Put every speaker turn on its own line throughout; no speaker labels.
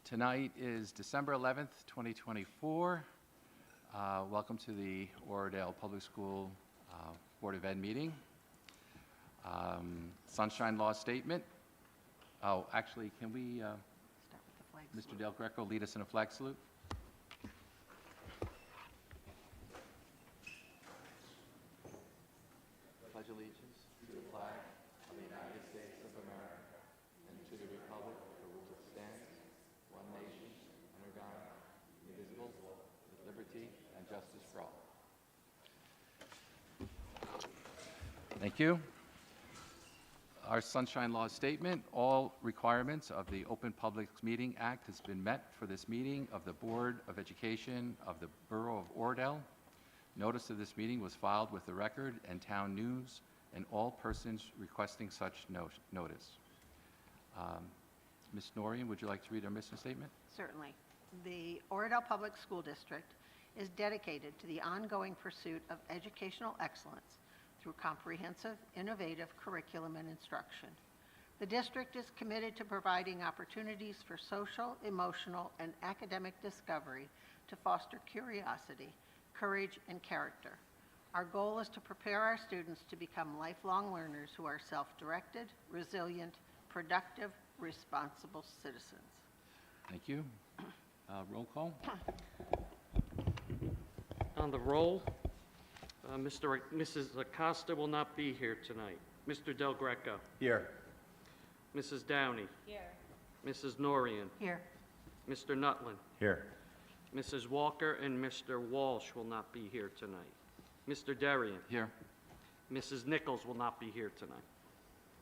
Tonight is December 11th, 2024. Welcome to the Oradell Public School Board of Ed meeting. Sunshine Law Statement. Oh, actually, can we,
Start with the flag
Mr. Del Greco, lead us in a flag salute? Pledge allegiance to the flag of the United States of America and to the republic for which it stands, one nation, under God, indivisible, with liberty and justice for all. Thank you. Our Sunshine Law Statement: all requirements of the Open Public Meeting Act has been met for this meeting of the Board of Education of the Borough of Oradell. Notice of this meeting was filed with the Record and Town News and all persons requesting such notice. Ms. Noreen, would you like to read our mission statement?
Certainly. The Oradell Public School District is dedicated to the ongoing pursuit of educational excellence through comprehensive, innovative curriculum and instruction. The district is committed to providing opportunities for social, emotional, and academic discovery to foster curiosity, courage, and character. Our goal is to prepare our students to become lifelong learners who are self-directed, resilient, productive, responsible citizens.
Thank you. Roll call.
On the roll, Mrs. Acosta will not be here tonight. Mr. Del Greco.
Here.
Mrs. Downey.
Here.
Mrs. Norian.
Here.
Mr. Nutlin.
Here.
Mrs. Walker and Mr. Walsh will not be here tonight. Mr. Darian.
Here.
Mrs. Nichols will not be here tonight.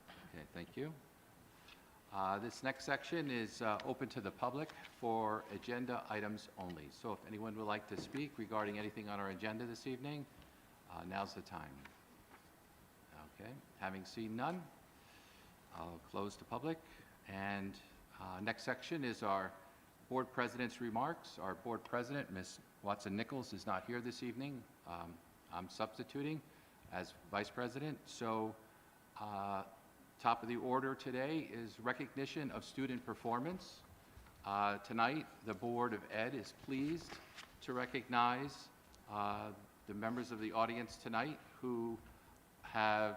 Okay, thank you. This next section is open to the public for agenda items only. So if anyone would like to speak regarding anything on our agenda this evening, now's the time. Okay, having seen none, I'll close the public. And next section is our Board President's remarks. Our Board President, Ms. Watson-Nichols, is not here this evening. I'm substituting as Vice President. So top of the order today is recognition of student performance. Tonight, the Board of Ed is pleased to recognize the members of the audience tonight who have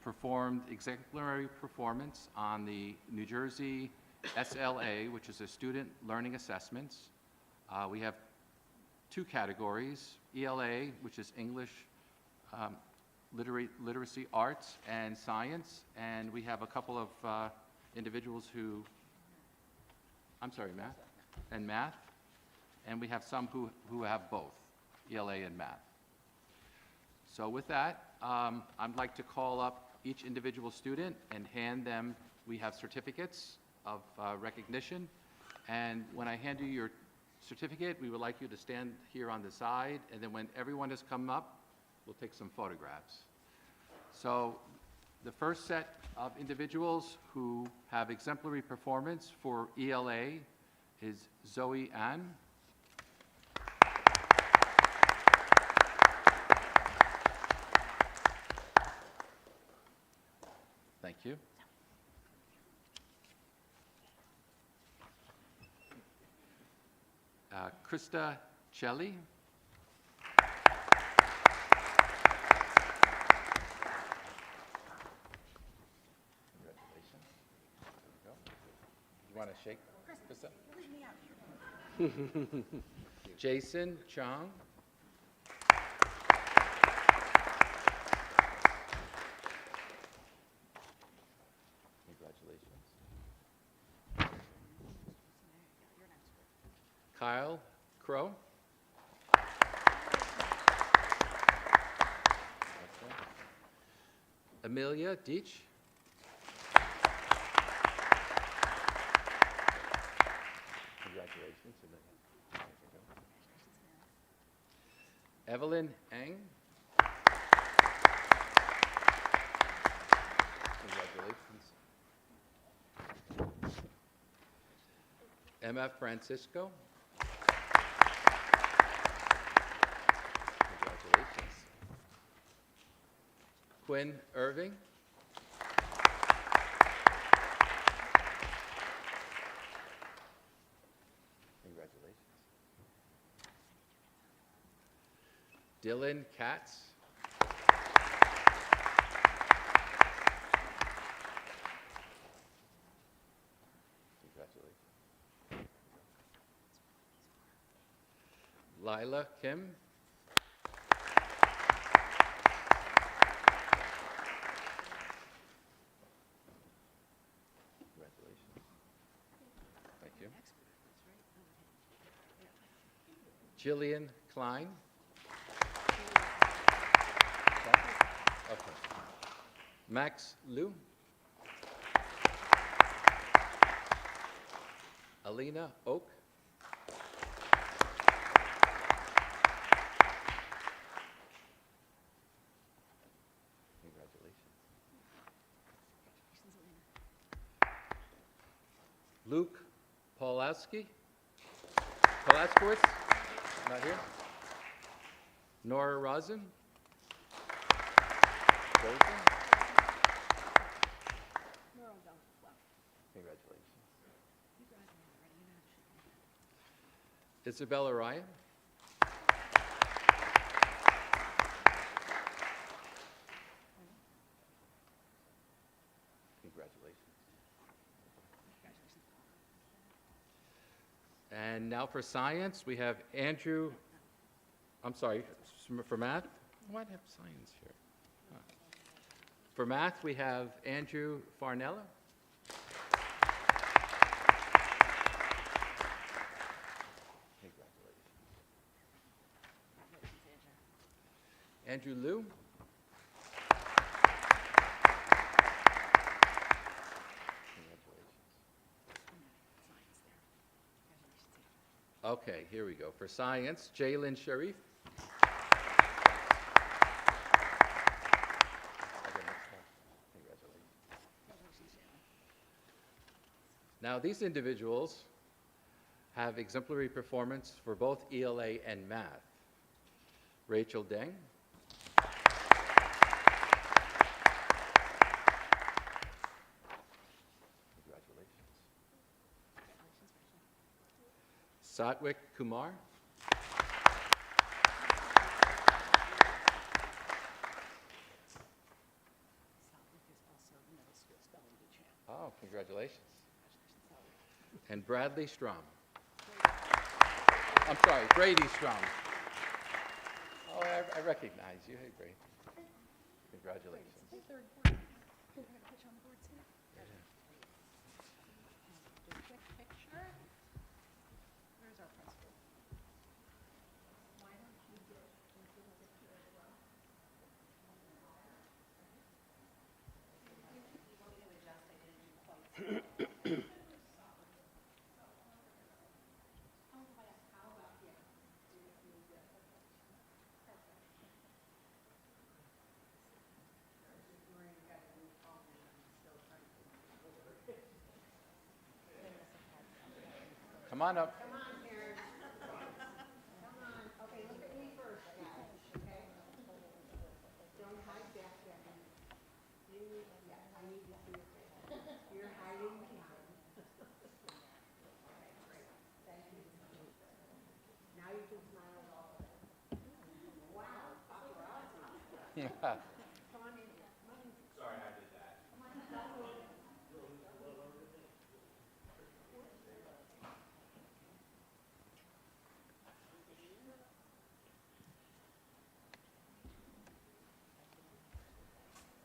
performed exemplary performance on the New Jersey SLA, which is a Student Learning Assessments. We have two categories: ELA, which is English, Literacy, Arts, and Science, and we have a couple of individuals who, I'm sorry, Math, and Math, and we have some who have both, ELA and Math. So with that, I'd like to call up each individual student and hand them, we have certificates of recognition, and when I hand you your certificate, we would like you to stand here on the side, and then when everyone has come up, we'll take some photographs. So the first set of individuals who have exemplary performance for ELA is Zoe Ann. Thank you. Krista Celli. Congratulations. There you go. You want to shake, Krista?
Leave me out.
Jason Chong. Congratulations. Kyle Crow. Amelia Deach. Congratulations, Amelia. There you go. Evelyn Eng. Congratulations. Emma Francisco. Congratulations. Quinn Irving. Dylan Katz. Congratulations. Lila Kim. Congratulations. Thank you. Jillian Klein. Okay. Max Liu. Alina Oak. Congratulations. Luke Polaskowitz, not here. Nora Rosen. Congratulations. Isabella Ryan. Congratulations. And now for science, we have Andrew, I'm sorry, for math? Why do I have science here? Huh. For math, we have Andrew Farnella. Congratulations. Andrew Liu. Okay, here we go. For science, Jalen Sharif. Now, these individuals have exemplary performance for both ELA and math. Rachel Deng. Congratulations. Satwik Kumar. Oh, congratulations. And Bradley Strom. I'm sorry, Brady Strom. Oh, I recognize you. Hey, Brady. Congratulations. Come on up.
Come on, parents. Come on. Okay, look at me first, guys, okay? Don't hide back there. Yeah, I need to see your face. You're hiding behind. Okay, great. Thank you. Now you can smile at all of it. Wow, paparazzi. Come on in here. Come on in. Sorry, I did that. Come on,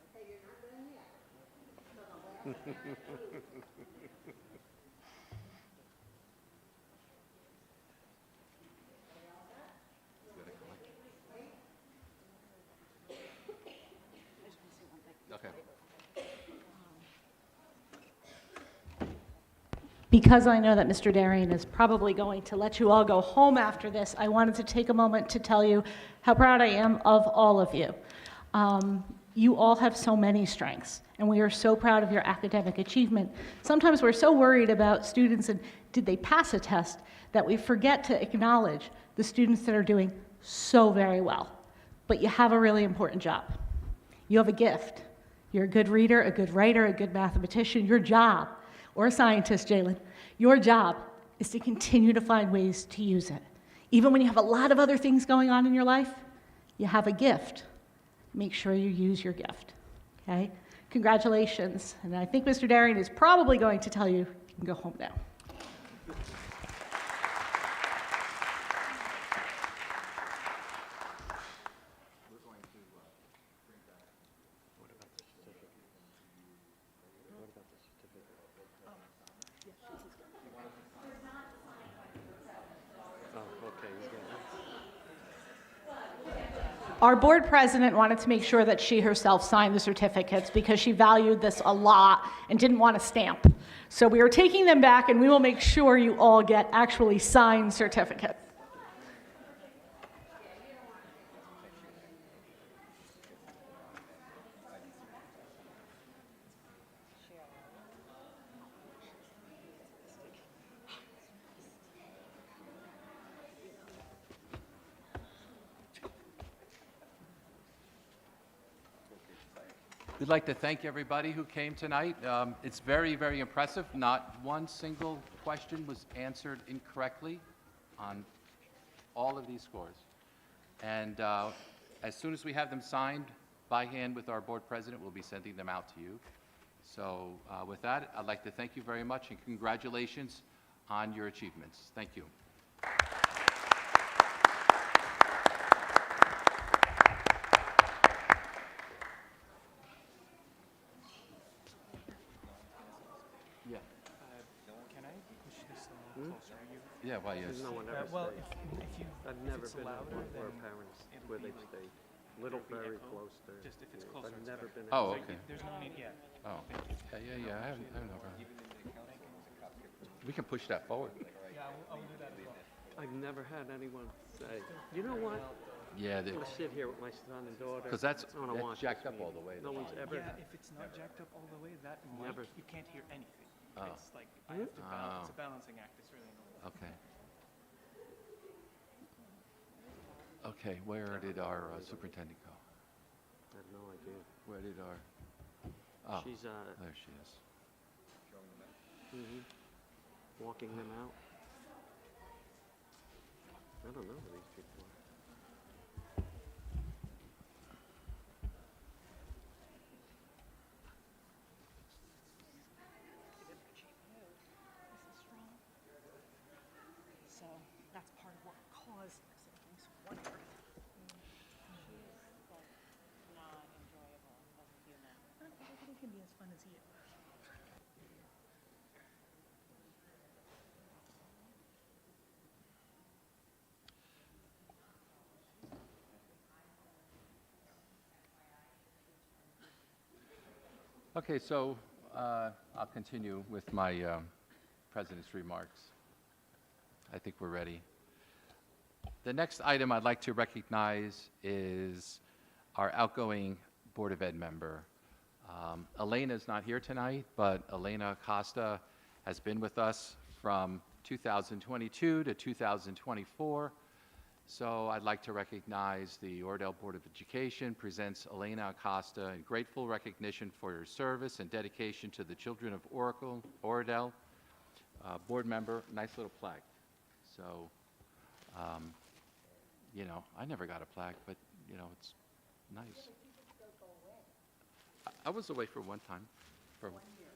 okay, you're not done yet. So the last two.
Okay.
Because I know that Mr. Darian is probably going to let you all go home after this, I wanted to take a moment to tell you how proud I am of all of you. You all have so many strengths, and we are so proud of your academic achievement. Sometimes we're so worried about students and did they pass a test that we forget to acknowledge the students that are doing so very well. But you have a really important job. You have a gift. You're a good reader, a good writer, a good mathematician. Your job, or a scientist, Jalen, your job is to continue to find ways to use it. Even when you have a lot of other things going on in your life, You have a gift. Make sure you use your gift, okay? Congratulations, and I think Mr. Darian is probably going to tell you you can go home now. Our board president wanted to make sure that she herself signed the certificates because she valued this a lot and didn't want a stamp. So we are taking them back, and we will make sure you all get actually signed certificates.
We'd like to thank everybody who came tonight. It's very, very impressive. Not one single question was answered incorrectly on all of these scores. And as soon as we have them signed by hand with our board president, we'll be sending them out to you. So with that, I'd like to thank you very much and congratulations on your achievements. Thank you. Yeah.
Can I push this a little closer to you?
Yeah, why, yes.
No one ever
Well,
stayed.
if you,
I've
if
never
it's
been
louder,
one where
then
parents,
it'll
where
be
they
like-
stayed. Little,
it'll be
very
echo.
close there.
Just if it's
Yeah,
closer,
I've
it's
never
better.
been.
Oh,
Like,
okay.
There's no need, yeah.
Oh, yeah, I have no problem. We can push that forward.
Yeah, I will do that as well.
I've never had anyone say, you know what?
Yeah,
I'm gonna sit here with my son and daughter.
because that's
I wanna watch
jacked
this
up all
meeting."
the way.
No one's ever,
Yeah, if it's not jacked up all the way, that mic,
Never.
you can't hear anything.
Oh.
It's like, I have to balance, it's
Oh.
a balancing act, it's really annoying.
Okay. Okay, where did our superintendent go?
I have no idea.
Where did our, oh,
She's,
there she is.
walking them out. I don't know who these people are.
So that's part of what caused this. It makes you wonder. Not enjoyable, doesn't do that.
Everybody can be as fun as you.
Okay, so I'll continue with my president's remarks. I think we're ready. The next item I'd like to recognize is our outgoing Board of Ed member. Elena is not here tonight, but Elena Acosta has been with us from 2022 to 2024. So I'd like to recognize the Oradell Board of Education presents Elena Acosta in grateful recognition for your service and dedication to the children of Oradell. Board member, nice little plaque. So, you know, I never got a plaque, but, you know, it's nice. I was away for one time, for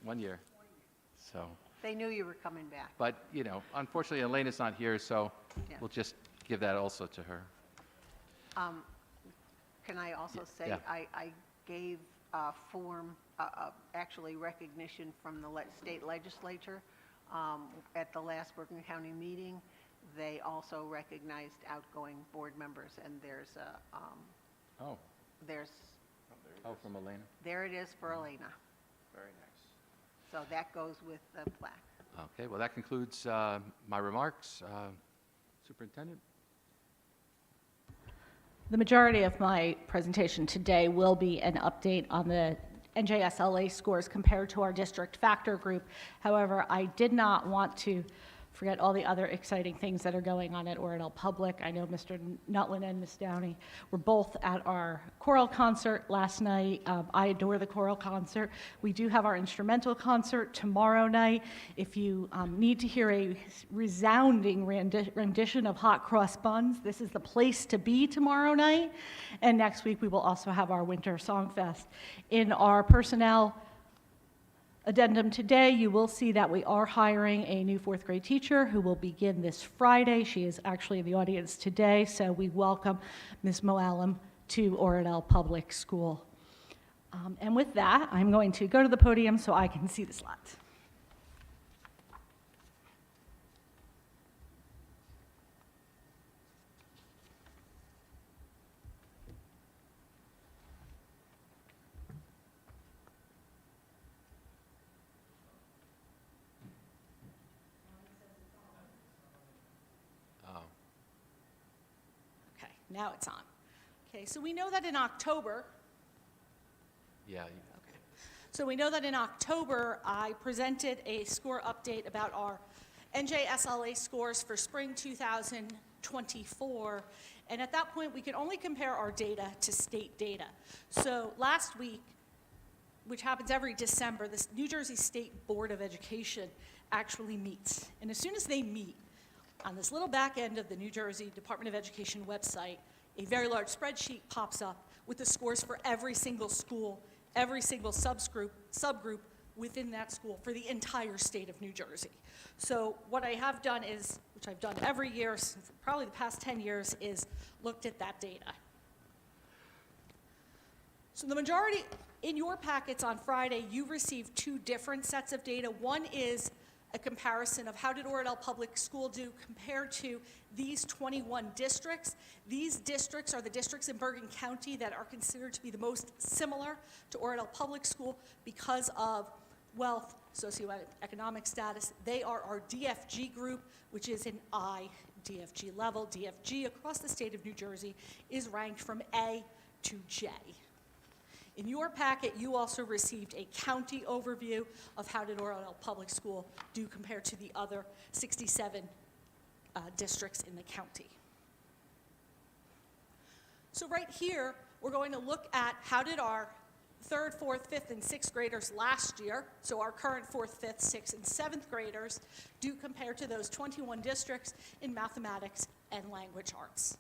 1 year. So,
They knew you were coming back.
but, you know, unfortunately, Elena's not here, so
Yeah.
we'll just give that also to her.
Can I also say,
yeah.
I gave a form, actually recognition from the state legislature at the last Bergen County meeting. They also recognized outgoing board members, and there's a,
Oh,
there's,
oh, from Elena?
there it is for Elena.
Very nice.
So that goes with the plaque.
Okay, well, that concludes my remarks. Superintendent?
The majority of my presentation today will be an update on the NJSLA scores compared to our district factor group. However, I did not want to forget all the other exciting things that are going on at Oradell Public. I know Mr. Nutlin and Ms. Downey were both at our choral concert last night. I adore the choral concert. We do have our instrumental concert tomorrow night. If you need to hear a resounding rendition of Hot Cross Buns, this is the place to be tomorrow night. And next week, we will also have our Winter Songfest. In our personnel addendum today, you will see that we are hiring a new fourth grade teacher who will begin this Friday. She is actually in the audience today, so we welcome Ms. Moallim to Oradell Public School. And with that, I'm going to go to the podium so I can see the slides.
Oh,
Okay, now it's on. Okay, so we know that in October,
yeah,
So we know that in October, I presented a score update about our NJSLA scores for spring 2024, and at that point, we could only compare our data to state data. So last week, which happens every December, the New Jersey State Board of Education actually meets. And as soon as they meet, on this little back end of the New Jersey Department of Education website, a very large spreadsheet pops up with the scores for every single school, every single subgroup within that school for the entire state of New Jersey. So what I have done is, which I've done every year, for probably the past 10 years, is looked at that data. So the majority, in your packets on Friday, you received two different sets of data. One is a comparison of how did Oradell Public School do compared to these 21 districts. These districts are the districts in Bergen County that are considered to be the most similar to Oradell Public School because of wealth, socioeconomic status. They are our DFG group, which is an I DFG level. DFG across the state of New Jersey is ranked from A to J. In your packet, you also received a county overview of how did Oradell Public School do compared to the other 67 districts in the county. So right here, we're going to look at how did our 3rd, 4th, 5th, and 6th graders last year, so our current 4th, 5th, 6th, and 7th graders, do compared to those 21 districts in mathematics and language arts.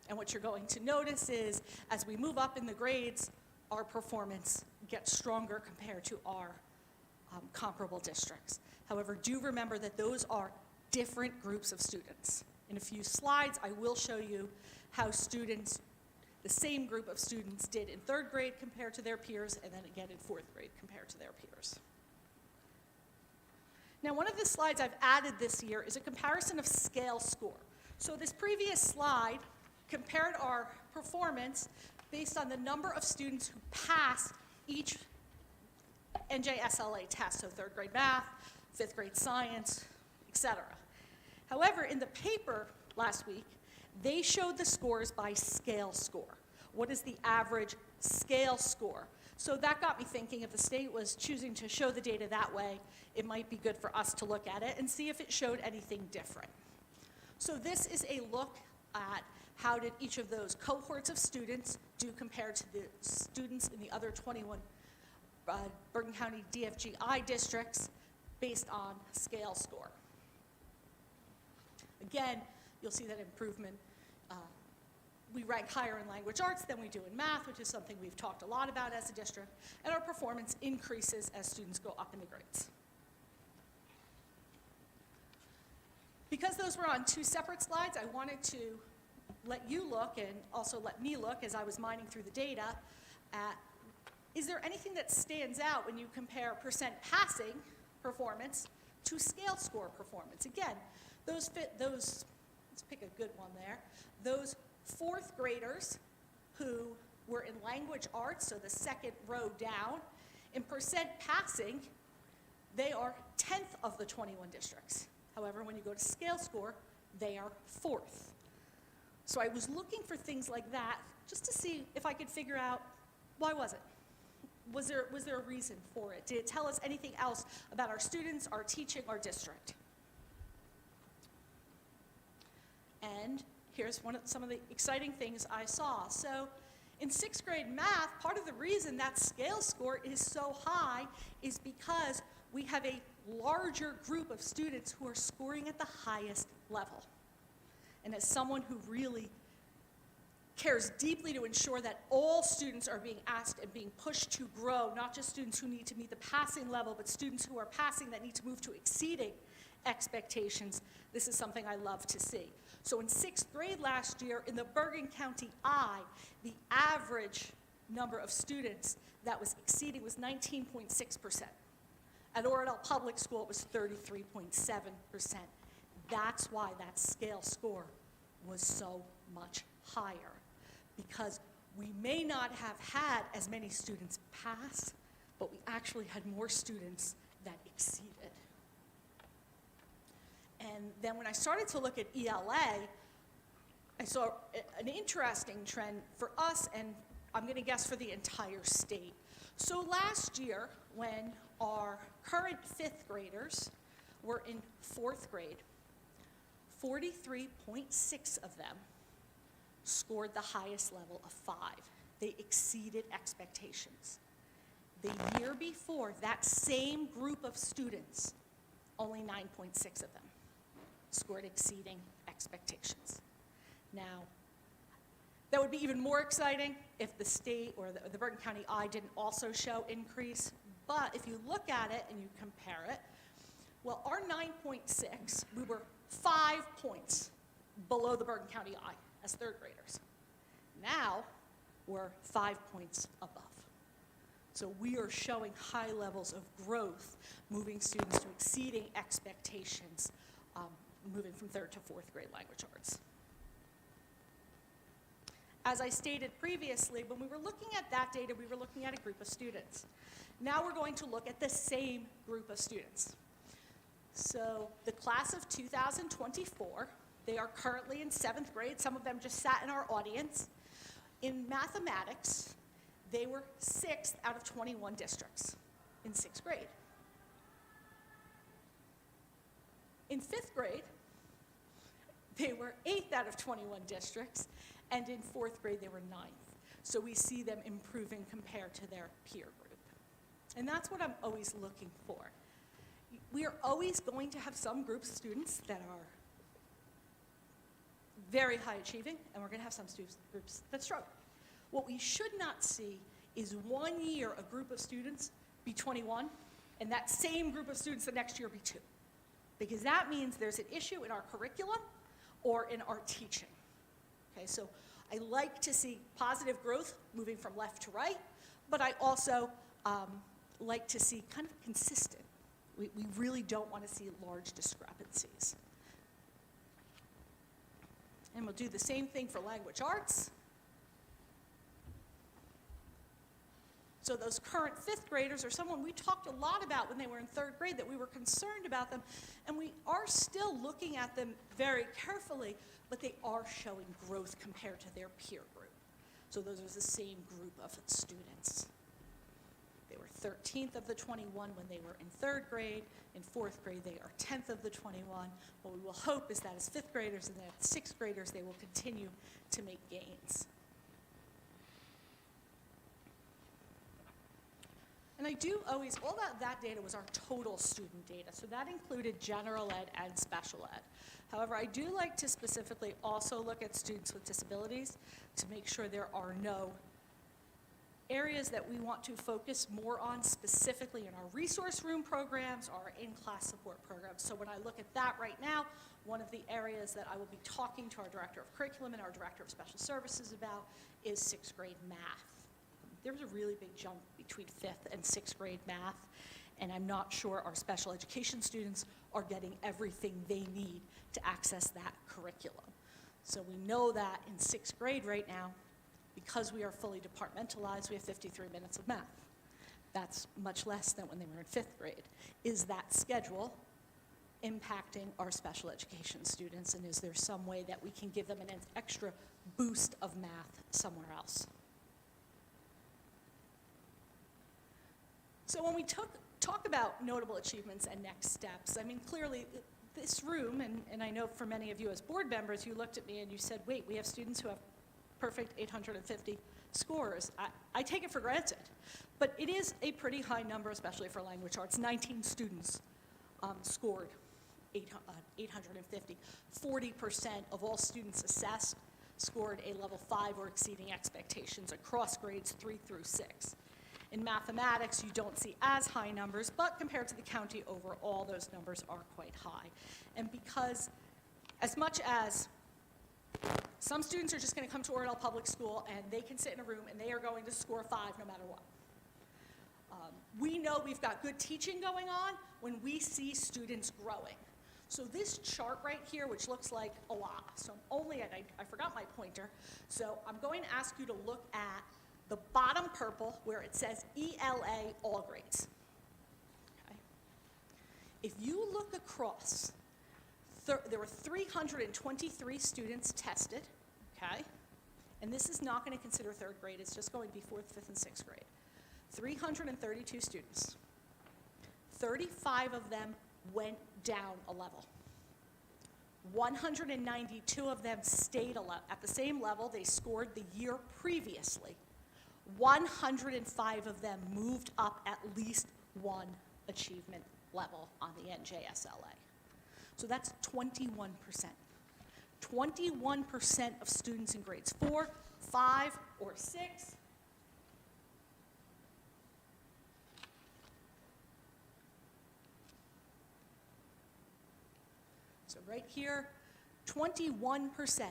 And what you're going to notice is, as we move up in the grades, our performance gets stronger compared to our comparable districts. However, do remember that those are different groups of students. In a few slides, I will show you how students, the same group of students, did in 3rd grade compared to their peers, and then again in 4th grade compared to their peers. Now, one of the slides I've added this year is a comparison of scale score. So this previous slide compared our performance based on the number of students who passed each NJSLA test, so 3rd grade math, 5th grade science, etc. However, in the paper last week, they showed the scores by scale score. What is the average scale score? So that got me thinking, if the state was choosing to show the data that way, it might be good for us to look at it and see if it showed anything different. So this is a look at how did each of those cohorts of students do compared to the students in the other 21 Bergen County DFGI districts based on scale score. Again, you'll see that improvement. We rank higher in language arts than we do in math, which is something we've talked a lot about as a district, and our performance increases as students go up in the grades. Because those were on two separate slides, I wanted to let you look and also let me look as I was mining through the data at, is there anything that stands out when you compare percent passing performance to scale score performance? Again, let's pick a good one there, those 4th graders who were in language arts, so the second row down, in percent passing, they are 10th of the 21 districts. However, when you go to scale score, they are 4th. So I was looking for things like that just to see if I could figure out why was it? Was there a reason for it? Did it tell us anything else about our students, our teaching, our district?
And here's some of the exciting things I saw. So in 6th grade math, part of the reason that scale score is so high is because we have a larger group of students who are scoring at the highest level. And as someone who really cares deeply to ensure that all students are being asked and being pushed to grow, not just students who need to meet the passing level, but students who are passing that need to move to exceeding expectations, this is something I love to see. So in 6th grade last year, in the Bergen County I, the average number of students that was exceeding was 19.6%. At Oradell Public School, it was 33.7%. That's why that scale score was so much higher, because we may not have had as many students pass, but we actually had more students that exceeded. And then when I started to look at ELA, I saw an interesting trend for us, and I'm going to guess for the entire state. So last year, when our current 5th graders were in 4th grade, 43.6 of them scored the highest level of 5. They exceeded expectations. The year before, that same group of students, only 9.6 of them scored exceeding expectations. Now, that would be even more exciting if the state or the Bergen County I didn't also show increase, but if you look at it and you compare it, well, our 9.6, we were 5 points below the Bergen County I as 3rd graders. Now, we're 5 points above. So we are showing high levels of growth, moving students to exceeding expectations, moving from 3rd to 4th grade language arts. As I stated previously, when we were looking at that data, we were looking at a group of students. Now we're going to look at the same group of students. So the class of 2024, they are currently in 7th grade. Some of them just sat in our audience. In mathematics, they were 6th out of 21 districts in 6th grade. In 5th grade, they were 8th out of 21 districts, and in 4th grade, they were 9th. So we see them improving compared to their peer group. And that's what I'm always looking for. We are always going to have some groups of students that are very high achieving, and we're going to have some groups that struggle. What we should not see is one year a group of students be 21, and that same group of students the next year be 2. Because that means there's an issue in our curriculum or in our teaching. Okay, so I like to see positive growth moving from left to right, but I also like to see kind of consistent. We really don't want to see large discrepancies. And we'll do the same thing for language arts. So those current 5th graders are someone we talked a lot about when they were in 3rd grade, that we were concerned about them, and we are still looking at them very carefully, but they are showing growth compared to their peer group. So those are the same group of students. They were 13th of the 21 when they were in 3rd grade. In 4th grade, they are 10th of the 21. What we will hope is that as 5th graders and as 6th graders, they will continue to make gains. And I do always, all that data was our total student data, so that included general ed and special ed. However, I do like to specifically also look at students with disabilities to make sure there are no areas that we want to focus more on specifically in our resource room programs or our in-class support programs. So when I look at that right now, one of the areas that I will be talking to our Director of Curriculum and our Director of Special Services about is 6th grade math. There's a really big jump between 5th and 6th grade math, and I'm not sure our special education students are getting everything they need to access that curriculum. So we know that in 6th grade right now, because we are fully departmentalized, we have 53 minutes of math. That's much less than when they were in 5th grade. Is that schedule impacting our special education students, and is there some way that we can give them an extra boost of math somewhere else? So when we talk about notable achievements and next steps, I mean, clearly, this room, and I know for many of you as board members, you looked at me and you said, wait, we have students who have perfect 850 scores. I take it for granted, but it is a pretty high number, especially for language arts. 19 students scored 850. 40% of all students assessed scored a level 5 or exceeding expectations across grades 3 through 6. In mathematics, you don't see as high numbers, but compared to the county overall, those numbers are quite high. And because as much as some students are just going to come to Oradell Public School and they can sit in a room and they are going to score 5 no matter what. We know we've got good teaching going on when we see students growing. So this chart right here, which looks like a lot, so I'm only at, I forgot my pointer, so I'm going to ask you to look at the bottom purple where it says ELA all grades. Okay. If you look across, there were 323 students tested, okay? And this is not going to consider third grade, it's just going to be fourth, fifth, and sixth grade. 332 students. 35 of them went down a level. 192 of them stayed at the same level they scored the year previously. 105 of them moved up at least one achievement level on the NJSLA. So that's 21%. 21% of students in grades 4, 5, or 6 So right here, 21%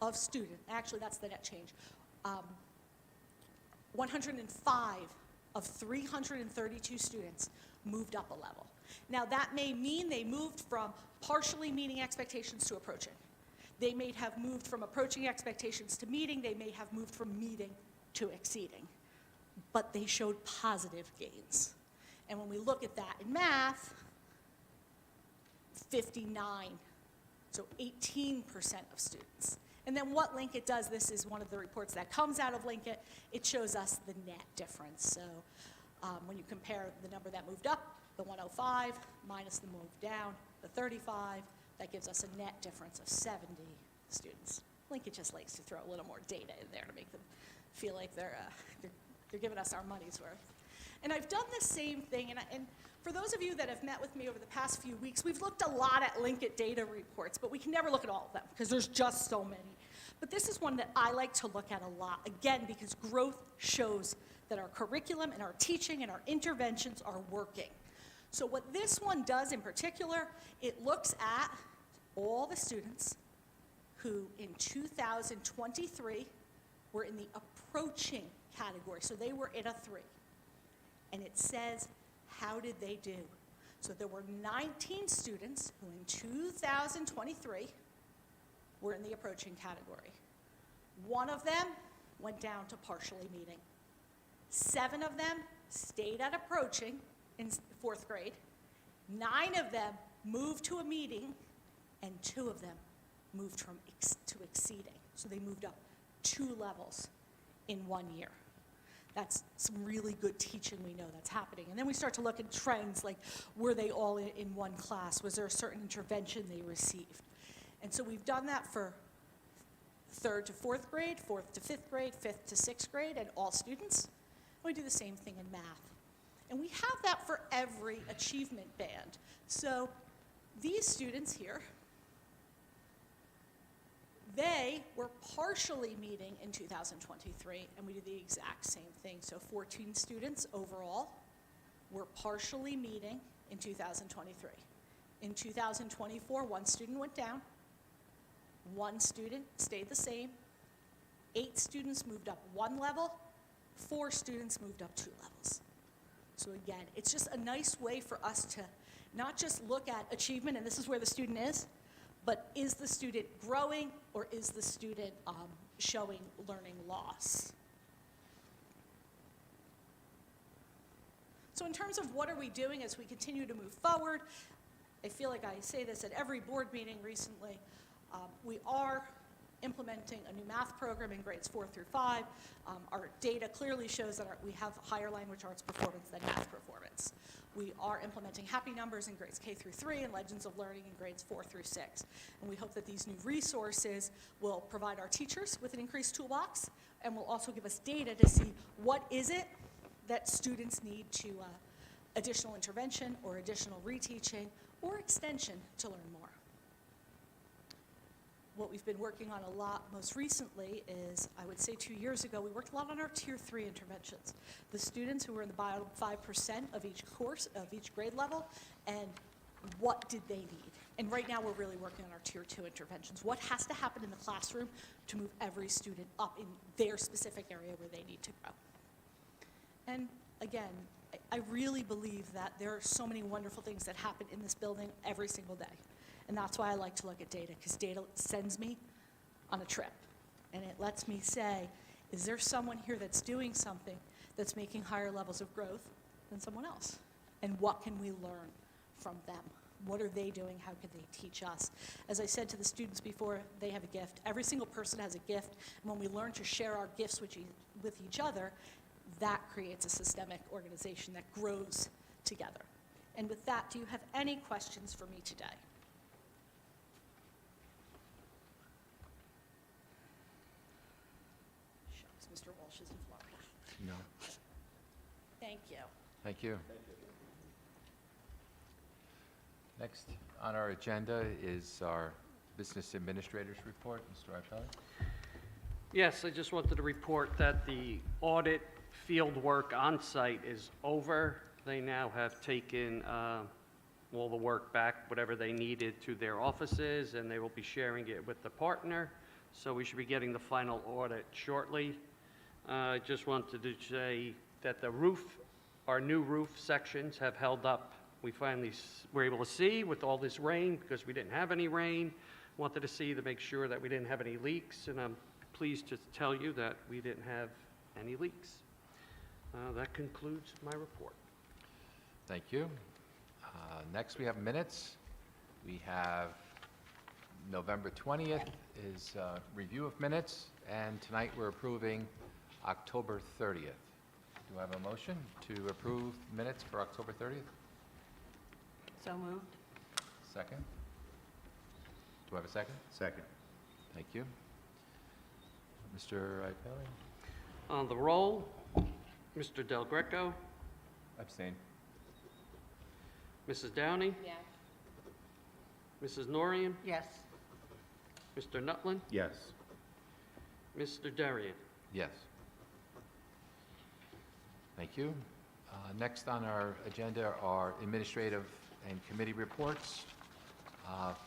of students, actually that's the net change, 105 of 332 students moved up a level. Now that may mean they moved from partially meeting expectations to approaching. They may have moved from approaching expectations to meeting, they may have moved from meeting to exceeding, but they showed positive gains. And when we look at that in math, 59, so 18% of students. And then what Linkit does, this is one of the reports that comes out of Linkit, it shows us the net difference. So when you compare the number that moved up, the 105, minus the move down, the 35, that gives us a net difference of 70 students. Linkit just likes to throw a little more data in there to make them feel like they're giving us our money's worth. And I've done the same thing, and for those of you that have met with me over the past few weeks, we've looked a lot at Linkit data reports, but we can never look at all of them because there's just so many. But this is one that I like to look at a lot, again, because growth shows that our curriculum and our teaching and our interventions are working. So what this one does in particular, it looks at all the students who in 2023 were in the approaching category. So they were in a 3. And it says, how did they do? So there were 19 students who in 2023 were in the approaching category. 1 of them went down to partially meeting. 7 of them stayed at approaching in 4th grade. 9 of them moved to a meeting, and 2 of them moved to exceeding. So they moved up 2 levels in 1 year. That's some really good teaching we know that's happening. And then we start to look at trends, like were they all in one class? Was there a certain intervention they received? And so we've done that for 3rd to 4th grade, 4th to 5th grade, 5th to 6th grade, and all students. And we do the same thing in math. And we have that for every achievement band. So these students here, they were partially meeting in 2023, and we did the exact same thing. So 14 students overall were partially meeting in 2023. In 2024, 1 student went down, 1 student stayed the same, 8 students moved up 1 level, 4 students moved up 2 levels. So again, it's just a nice way for us to not just look at achievement, and this is where the student is, but is the student growing or is the student showing learning loss? So in terms of what are we doing as we continue to move forward, I feel like I say this at every board meeting recently, we are implementing a new math program in grades 4 through 5. Our data clearly shows that we have higher language arts performance than math performance. We are implementing happy numbers in grades K through 3 and legends of learning in grades 4 through 6. And we hope that these new resources will provide our teachers with an increased toolbox and will also give us data to see what is it that students need to additional intervention or additional reteaching or extension to learn more. What we've been working on a lot most recently is, I would say 2 years ago, we worked a lot on our Tier 3 interventions. The students who were in the bottom 5% of each course, of each grade level, and what did they need? And right now, we're really working on our Tier 2 interventions. What has to happen in the classroom to move every student up in their specific area where they need to grow? And again, I really believe that there are so many wonderful things that happen in this building every single day. And that's why I like to look at data, because data sends me on a trip. And it lets me say, is there someone here that's doing something that's making higher levels of growth than someone else? And what can we learn from them? What are they doing? How can they teach us? As I said to the students before, they have a gift. Every single person has a gift. And when we learn to share our gifts with each other, that creates a systemic organization that grows together. And with that, do you have any questions for me today? Shucks, Mr. Walsh is in Florida.
No.
Thank you.
Thank you. Next on our agenda is our Business Administrator's Report. Mr. Oradell?
Yes, I just wanted to report that the audit field work on site is over. They now have taken all the work back, whatever they needed, to their offices, and they will be sharing it with the partner. So we should be getting the final audit shortly. I just wanted to say that the roof, our new roof sections have held up. We finally were able to see with all this rain, because we didn't have any rain. Wanted to see to make sure that we didn't have any leaks, and I'm pleased to tell you that we didn't have any leaks. That concludes my report.
Thank you. Next, we have minutes. We have November 20th is review of minutes, and tonight we're approving October 30th. Do I have a motion to approve minutes for October 30th?
So moved.
Second? Do I have a second?
Second.
Thank you. Mr. Iapelli?
On the roll, Mr. Del Greco,
Abstain.
Mrs. Downey,
Yes.
Mrs. Norian,
Yes.
Mr. Nutland,
Yes.
Mr. Darian.
Yes. Thank you. Next on our agenda are administrative and committee reports.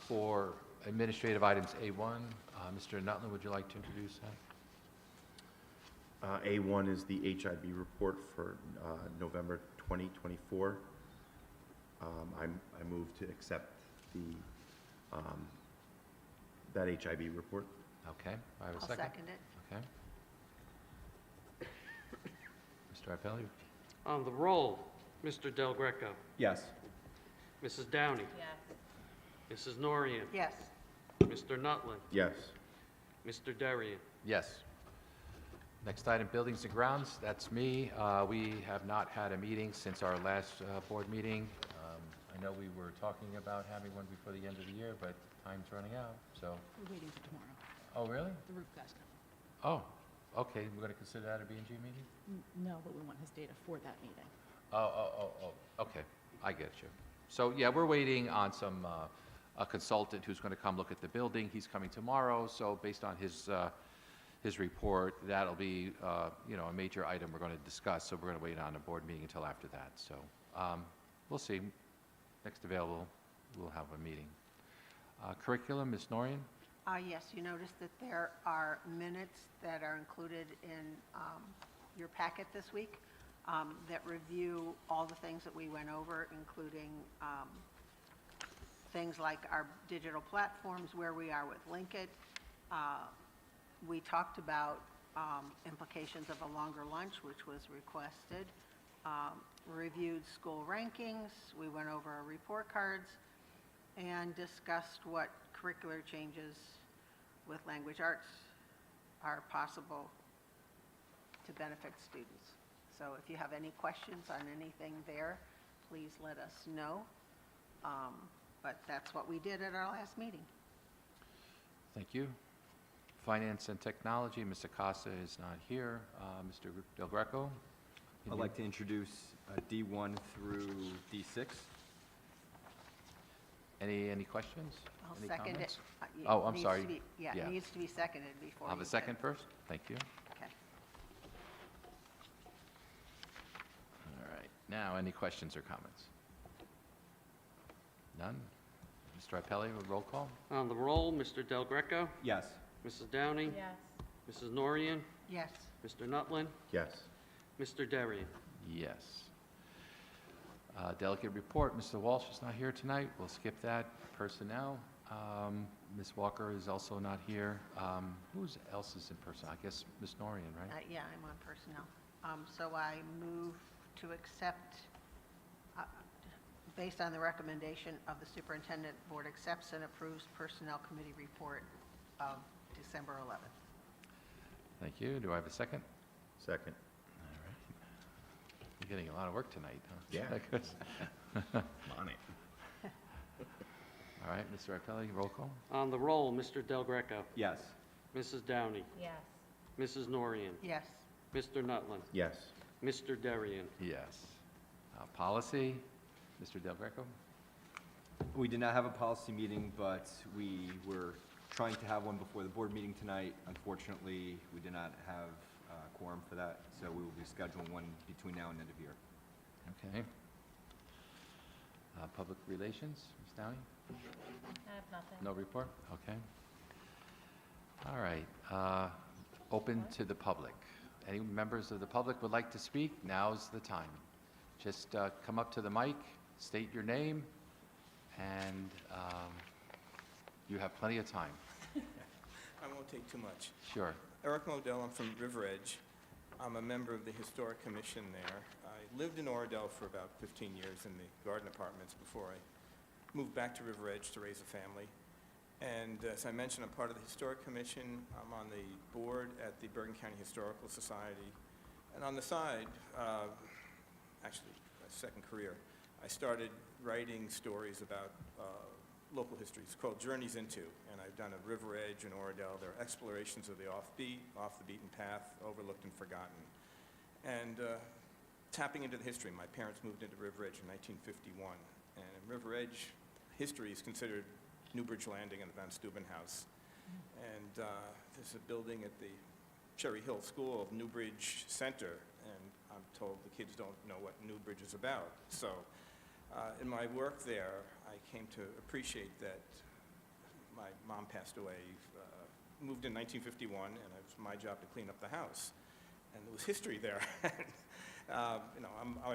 For administrative items A1, Mr. Nutland, would you like to introduce that?
A1 is the HIB report for November 2024. I move to accept that HIB report.
Okay, I have a
I'll
second.
second it.
Okay. Mr. Iapelli?
On the roll, Mr. Del Greco,
Yes.
Mrs. Downey,
Yes.
Mrs. Norian,
Yes.
Mr. Nutland,
Yes.
Mr. Darian.
Yes. Next item, buildings and grounds, that's me. We have not had a meeting since our last board meeting. I know we were talking about having one before the end of the year, but time's running out, so.
We're waiting for tomorrow.
Oh, really?
The roof guy's coming.
Oh, okay, we're going to consider that a B&G meeting?
No, but we want his data for that meeting.
Oh, okay, I get you. So, yeah, we're waiting on some, a consultant who's going to come look at the building. He's coming tomorrow, so based on his report, that'll be, a major item we're going to discuss, so we're going to wait on a board meeting until after that. So, we'll see. Next available, we'll have a meeting. Curriculum, Ms. Norian?
Yes, you noticed that there are minutes that are included in your packet this week that review all the things that we went over, including things like our digital platforms, where we are with Linkit. We talked about implications of a longer lunch, which was requested. Reviewed school rankings. We went over our report cards and discussed what curricular changes with language arts are possible to benefit students. So if you have any questions on anything there, please let us know. But that's what we did at our last meeting.
Thank you. Finance and Technology, Mr. Costa is not here. Mr. Del Greco? can
I'd
you-
like to introduce D1 through D6.
Any questions?
I'll
Any
second it.
comments?
It
Oh, I'm
needs
sorry.
to be- Yeah,
Yeah.
it needs to be seconded before.
I'll have a
you can-
second first? Thank you.
Okay.
All right. Now, any questions or comments? None? Mr. Appelli, roll call?
On the roll, Mr. Del Greco,
Yes.
Mrs. Downing,
Yes.
Mrs. Norian,
Yes.
Mr. Nutlin,
Yes.
Mr. Darian.
Yes. Delegate report, Mr. Walsh is not here tonight. We'll skip that. Personnel, Ms. Walker is also not here. Who else is in personnel? I guess Ms. Norian, right?
Yeah, I'm on personnel. So I move to accept, based on the recommendation of the superintendent, board accepts and approves personnel committee report of December 11th.
Thank you. Do I have a second?
Second.
All right. You're getting a lot of work tonight, huh?
Yeah.
Good.
On it.
All right, Mr. Appelli, roll call?
On the roll, Mr. Del Greco,
Yes.
Mrs. Downing,
Yes.
Mrs. Norian,
Yes.
Mr. Nutlin,
Yes.
Mr. Darian.
Yes. Policy, Mr. Del Greco?
We did not have a policy meeting, but we were trying to have one before the board meeting tonight. Unfortunately, we did not have quorum for that, so we will be scheduling one between now and end of year.
Okay. Public relations, Ms. Downey?
I have nothing.
No report? Okay. All right. Open to the public. Any members of the public would like to speak? Now's the time. Just come up to the mic, state your name, and you have plenty of time.
I won't take too much.
Sure.
Eric Modell, I'm from River Edge. I'm a member of the Historic Commission there. I lived in Oradell for about 15 years in the garden apartments before I moved back to River Edge to raise a family. And as I mentioned, I'm part of the Historic Commission. I'm on the board at the Bergen County Historical Society. And on the side, actually, my second career, I started writing stories about local history. It's called Journeys Into, and I've done a River Edge and Oradell. They're explorations of the offbeat, off the beaten path, overlooked and forgotten. And tapping into the history, my parents moved into River Edge in 1951. And in River Edge, history is considered Newbridge Landing and the Van Steuben House. And there's a building at the Cherry Hill School of Newbridge Center, and I'm told the kids don't know what Newbridge is about. So in my work there, I came to appreciate that my mom passed away, moved in 1951, and it was my job to clean up the house. And there was history there. I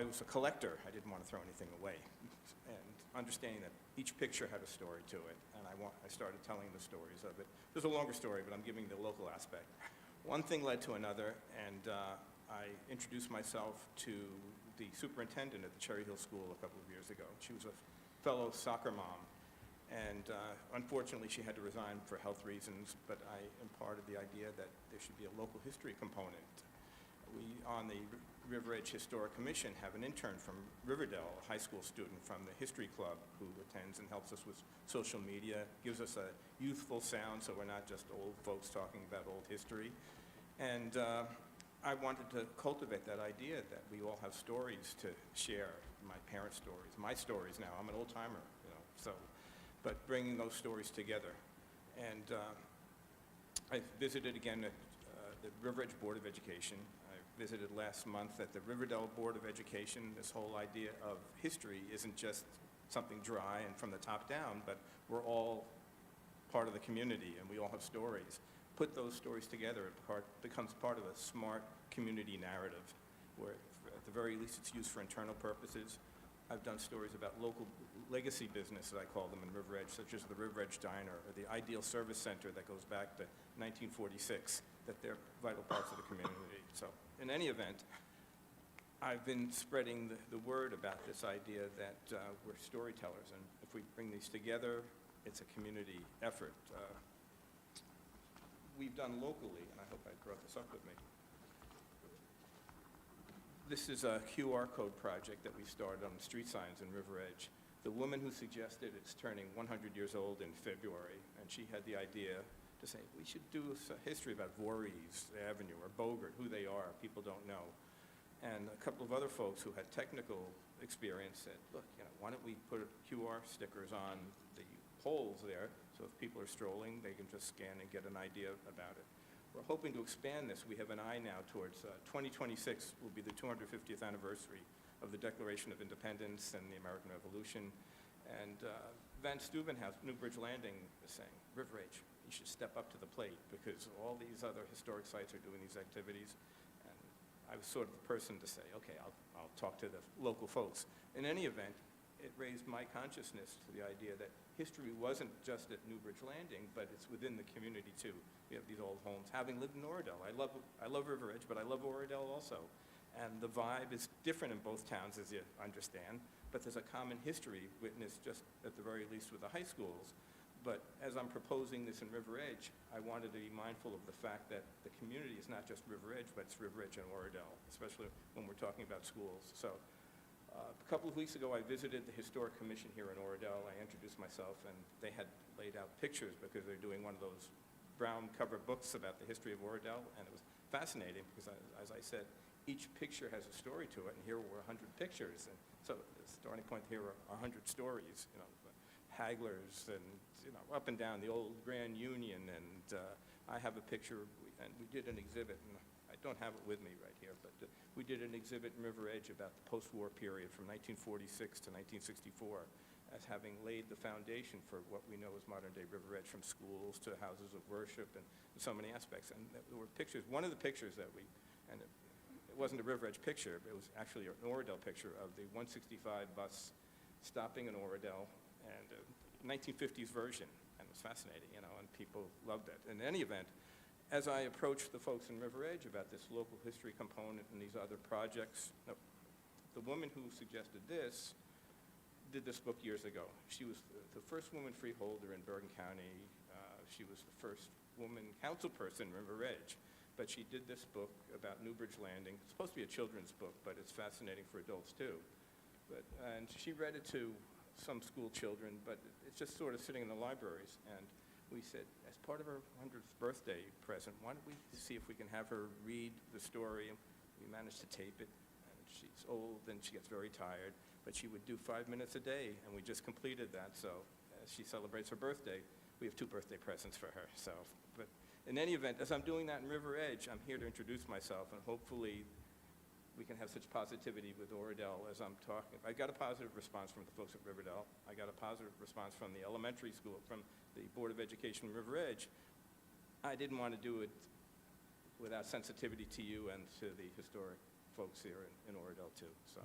was a collector. I didn't want to throw anything away. And understanding that each picture had a story to it, and I started telling the stories of it. There's a longer story, but I'm giving the local aspect. One thing led to another, and I introduced myself to the superintendent at the Cherry Hill School a couple of years ago. She was a fellow soccer mom, and unfortunately she had to resign for health reasons, but I imparted the idea that there should be a local history component. We, on the River Edge Historic Commission, have an intern from Riverdale, a high school student from the History Club, who attends and helps us with social media, gives us a youthful sound so we're not just old folks talking about old history. And I wanted to cultivate that idea that we all have stories to share, my parents' stories, my stories now. I'm an old timer, but bringing those stories together. And I visited again at the River Edge Board of Education. I visited last month at the Riverdale Board of Education. This whole idea of history isn't just something dry and from the top down, but we're all part of the community and we all have stories. Put those stories together, it becomes part of a smart community narrative where at the very least it's used for internal purposes. I've done stories about local legacy business, as I call them, in River Edge, such as the River Edge Diner or the Ideal Service Center that goes back to 1946, that they're vital parts of the community. So in any event, I've been spreading the word about this idea that we're storytellers, and if we bring these together, it's a community effort. we've done locally, and I hope I brought this up with me. This is a QR code project that we started on the street signs in River Edge. The woman who suggested it's turning 100 years old in February, and she had the idea to say, we should do a history about Voorhees Avenue or Bogart, who they are, people don't know. And a couple of other folks who had technical experience said, look, why don't we put QR stickers on the poles there, so if people are strolling, they can just scan and get an idea about it. We're hoping to expand this. We have an eye now towards 2026 will be the 250th anniversary of the Declaration of Independence and the American Revolution. And Van Steubenhouse, Newbridge Landing, is saying, River Edge, you should step up to the plate because all these other historic sites are doing these activities. And I was sort of the person to say, okay, I'll talk to the local folks. In any event, it raised my consciousness to the idea that history wasn't just at Newbridge Landing, but it's within the community too. We have these old homes. Having lived in Oradell, I love River Edge, but I love Oradell also. And the vibe is different in both towns, as you understand, but there's a common history witnessed just at the very least with the high schools. But as I'm proposing this in River Edge, I wanted to be mindful of the fact that the community is not just River Edge, but it's River Edge and Oradell, especially when we're talking about schools. So a couple of weeks ago, I visited the Historic Commission here in Oradell. I introduced myself, and they had laid out pictures because they're doing one of those brown cover books about the history of Oradell, and it was fascinating because, as I said, each picture has a story to it, and here were 100 pictures. And so the starting point here are 100 stories, Hagglers and, up and down the old Grand Union. And I have a picture, and we did an exhibit, and I don't have it with me right here, but we did an exhibit in River Edge about the post-war period from 1946 to 1964 as having laid the foundation for what we know as modern-day River Edge, from schools to houses of worship and so many aspects. And there were pictures. One of the pictures that and it wasn't a River Edge picture, but it was actually an Oradell picture of the 165 bus stopping in Oradell, and 1950s version, and it was fascinating, and people loved it. In any event, as I approached the folks in River Edge about this local history component and these other projects, the woman who suggested this did this book years ago. She was the first woman freeholder in Bergen County. She was the first woman council person in River Edge. But she did this book about Newbridge Landing. It's supposed to be a children's book, but it's fascinating for adults too. And she read it to some school children, but it's just sort of sitting in the libraries. And we said, as part of her 100th birthday present, why don't we see if we can have her read the story? And we managed to tape it. And she's old and she gets very tired, but she would do 5 minutes a day, and we just completed that. So as she celebrates her birthday, we have 2 birthday presents for her. So, but in any event, as I'm doing that in River Edge, I'm here to introduce myself, and hopefully we can have such positivity with Oradell as I'm talking. I got a positive response from the folks at Riverdell. I got a positive response from the elementary school, from the Board of Education in River Edge. I didn't want to do it without sensitivity to you and to the historic folks here in Oradell too. So,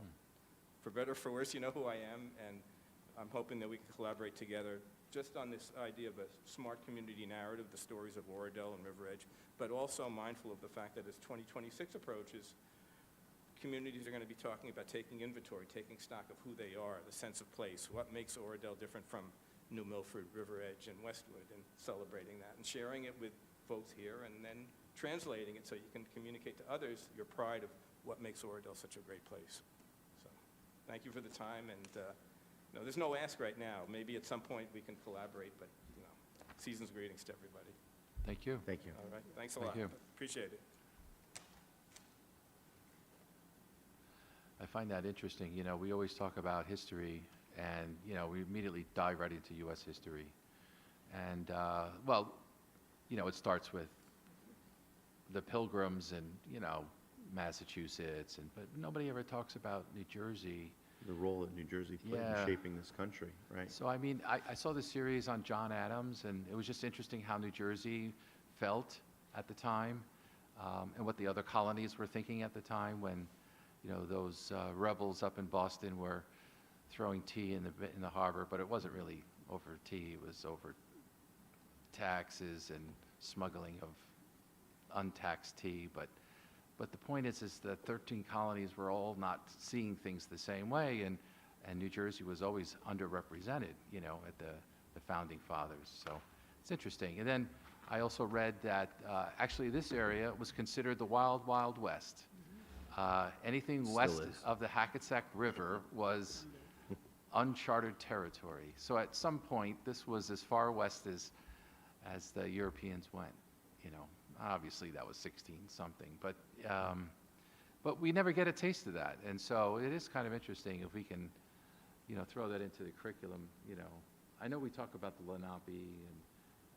for better or for worse, you know who I am, and I'm hoping that we can collaborate together just on this idea of a smart community narrative, the stories of Oradell and River Edge, but also mindful of the fact that as 2026 approaches, communities are going to be talking about taking inventory, taking stock of who they are, the sense of place, what makes Oradell different from New Milford, River Edge, and Westwood, and celebrating that and sharing it with folks here, and then translating it so you can communicate to others your pride of what makes Oradell such a great place. So thank you for the time, and no, there's no ask right now. Maybe at some point we can collaborate, but season's greetings to everybody.
Thank you.
Thank you.
All right, thanks a
Thank
lot.
you.
Appreciate it.
I find that interesting. We always talk about history, and, we immediately dive right into U.S. history. And, it starts with the Pilgrims and, Massachusetts, but nobody ever talks about New Jersey.
The role that New Jersey played
Yeah.
in shaping this country, right?
So, I saw the series on John Adams, and it was just interesting how New Jersey felt at the time, and what the other colonies were thinking at the time when, those rebels up in Boston were throwing tea in the harbor, but it wasn't really over tea. It was over taxes and smuggling of untaxed tea. But the point is the 13 colonies were all not seeing things the same way, and New Jersey was always underrepresented, at the founding fathers. So it's interesting. And then I also read that actually this area was considered the Wild Wild West. Anything
Still
west
is.
of the Hackensack River was uncharted territory. So at some point, this was as far west as the Europeans went, you know. Obviously, that was 16-something, but we never get a taste of that. And so it is kind of interesting if we can, you know, throw that into the curriculum, you know. I know we talk about the Lenape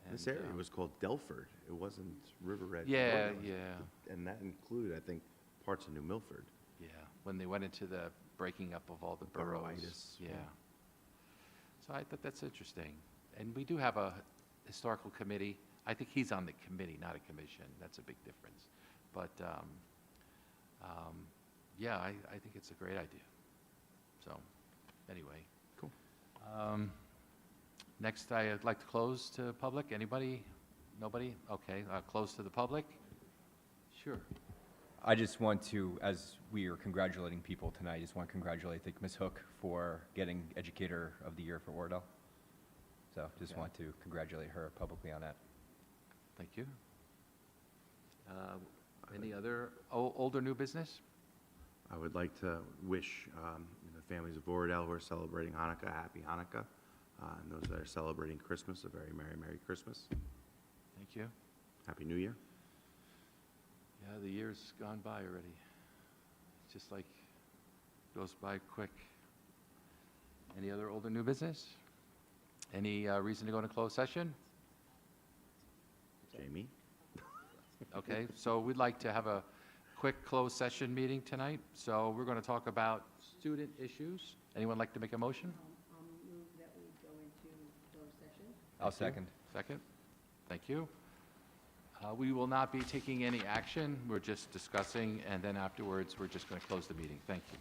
and
This area was called Delford. It wasn't River Edge.
Yeah,
Road.
yeah.
And that included, I think, parts of New Milford.
Yeah, when they went into the breaking up of all the boroughs.
Boroughitis,
Yeah.
yeah.
So I thought that's interesting. And we do have a historical committee. I think he's on the committee, not a commission. That's a big difference. But, yeah, I think it's a great idea. So, anyway.
Cool.
Next, I'd like to close to public. Anybody? Nobody? Okay, close to the public? Sure.
I just want to, as we are congratulating people tonight, I just want to congratulate, I think, Ms. Hook for getting Educator of the Year for Oradell. So just
Okay.
want to congratulate her publicly on that.
Thank you. Any other old or new business?
I would like to wish the families of Oradell who are celebrating Hanukkah, happy Hanukkah. And those that are celebrating Christmas, a very Merry, Merry Christmas.
Thank you.
Happy New Year.
Yeah, the year's gone by already. It's just like, goes by quick. Any other old or new business? Any reason to go into closed session?
Jamie?
Okay, so we'd like to have a quick closed session meeting tonight. So we're going to talk about student issues. Anyone like to make a motion?
I'll move that we go into closed session.
I'll second.
Second? Thank you. We will not be taking any action. We're just discussing, and then afterwards, we're just going to close the meeting. Thank you.